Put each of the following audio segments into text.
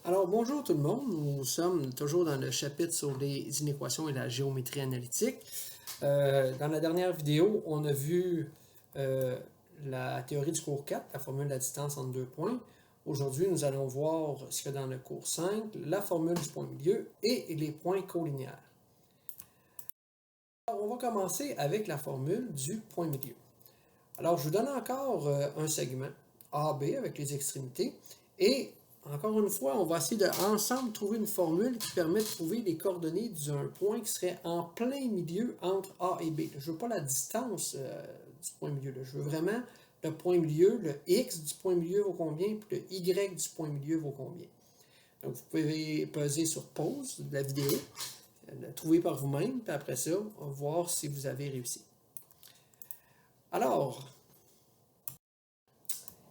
Alors bonjour tout le monde, nous sommes toujours dans le chapitre sur les inéquations et la géométrie analytique. Dans la dernière vidéo, on a vu la théorie du cours 4, la formule de la distance entre deux points. Aujourd'hui, nous allons voir ce qu'il y a dans le cours 5, la formule du point milieu et les points colinéaires. Alors, on va commencer avec la formule du point milieu. Alors, je vous donne encore un segment AB avec les extrémités et encore une fois, on va essayer de ensemble trouver une formule qui permet de trouver les coordonnées d'un point qui serait en plein milieu entre A et B. Je ne veux pas la distance du point milieu. Je veux vraiment le point milieu, le X du point milieu vaut combien, puis le Y du point milieu vaut combien. Donc, vous pouvez peser sur pause de la vidéo, le trouver par vous-même, puis après ça, on va voir si vous avez réussi. Alors,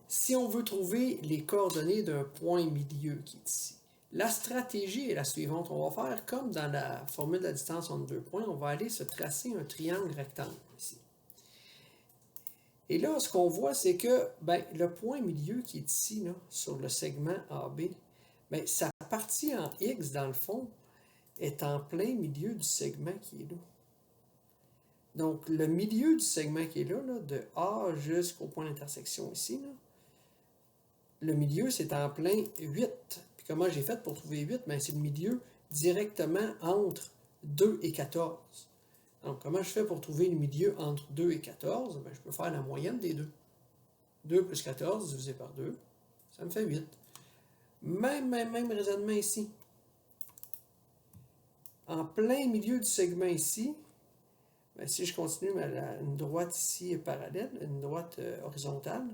si on veut trouver les coordonnées d'un point milieu qui est ici, la stratégie est la suivante. On va faire comme dans la formule de la distance entre deux points, on va aller se tracer un triangle rectangle ici. Et là, ce qu'on voit, c'est que le point milieu qui est ici, là, sur le segment AB, sa partie en X, dans le fond, est en plein milieu du segment qui est là. Donc, le milieu du segment qui est là, de A jusqu'au point d'intersection ici, là, le milieu, c'est en plein 8. Puis comment j'ai fait pour trouver 8? C'est le milieu directement entre 2 et 14. Donc, comment je fais pour trouver le milieu entre 2 et 14? Je peux faire la moyenne des deux. 2 plus 14 divisé par 2, ça me fait 8. Même raisonnement ici. En plein milieu du segment ici, si je continue une droite ici parallèle, une droite horizontale,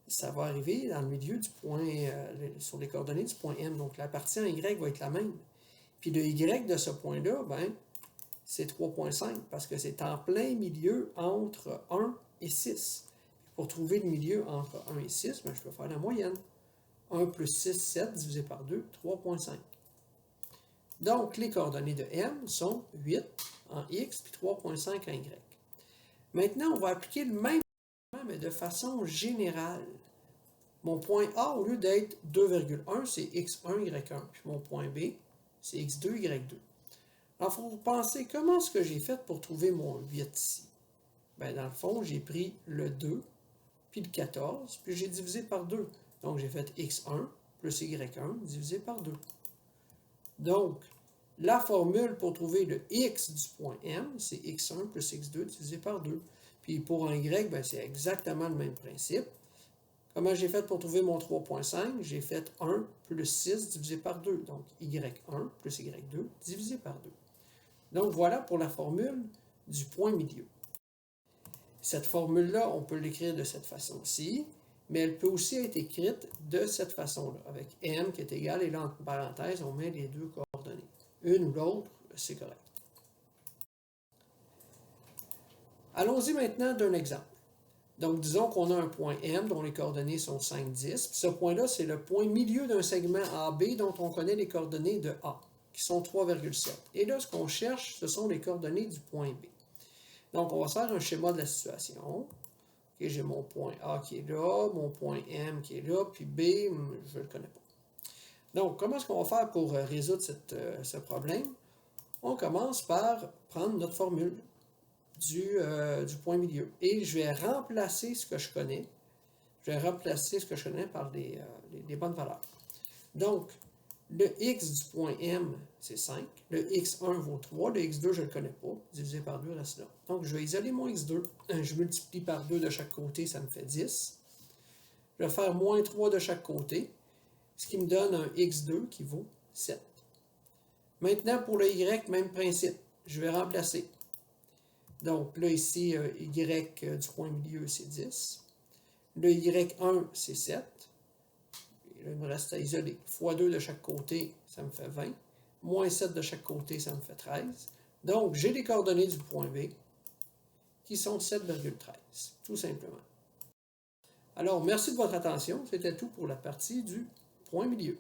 ça va arriver dans le milieu du point, sur les coordonnées du point M. Donc, la partie en Y va être la même. Puis le Y de ce point-là, c'est 3,5 parce que c'est en plein milieu entre 1 et 6. Pour trouver le milieu entre 1 et 6, je peux faire la moyenne. 1 plus 6, 7 divisé par 2, 3,5. Donc, les coordonnées de M sont 8 en X puis 3,5 en Y. Maintenant, on va appliquer le même mais de façon générale. Mon point A, au lieu d'être 2,1, c'est x1, y1. Puis mon point B, c'est x2, y2. Alors, il faut penser, comment est-ce que j'ai fait pour trouver mon 8 ici? Dans le fond, j'ai pris le 2, puis le 14, puis j'ai divisé par 2. Donc, j'ai fait x1 plus y1 divisé par 2. Donc, la formule pour trouver le x du point M, c'est x1 plus x2 divisé par 2. Puis pour un y, c'est exactement le même principe. Comment j'ai fait pour trouver mon 3,5? J'ai fait 1 plus 6 divisé par 2. Donc, y1 plus y2 divisé par 2. Donc, voilà pour la formule du point milieu. Cette formule-là, on peut l'écrire de cette façon-ci, mais elle peut aussi être écrite de cette façon-là, avec m qui est égal, et là, entre parenthèses, on met les deux coordonnées. Une ou l'autre, c'est correct. Allons-y maintenant d'un exemple. Donc, disons qu'on a un point M dont les coordonnées sont 5, 10. Puis ce point-là, c'est le point milieu d'un segment AB dont on connaît les coordonnées de A, qui sont 3,7. Et là, ce qu'on cherche, ce sont les coordonnées du point B. Donc, on va faire un schéma de la situation. Okay, j'ai mon point A qui est là, mon point M qui est là, puis B, je ne le connais pas. Donc, comment est-ce qu'on va faire pour résoudre ce problème? On commence par prendre notre formule du point milieu. Et je vais remplacer ce que je connais. Je vais remplacer ce que je connais par les bonnes valeurs. Donc, le x du point M, c'est 5. Le x1 vaut 3. Le x2, je ne le connais pas. Divisé par 2 reste là. Donc, je vais isoler mon x2. Je multiplie par 2 de chaque côté, ça me fait 10. Je vais faire moins 3 de chaque côté, ce qui me donne un x2 qui vaut 7. Maintenant, pour le y, même principe. Je vais remplacer. Donc là, ici, y du point milieu, c'est 10. Le y1, c'est 7. Et là, il me reste à isoler. Fois 2 de chaque côté, ça me fait 20. Moins 7 de chaque côté, ça me fait 13. Donc, j'ai les coordonnées du point B qui sont 7,13, tout simplement. Alors, merci de votre attention. C'était tout pour la partie du point milieu.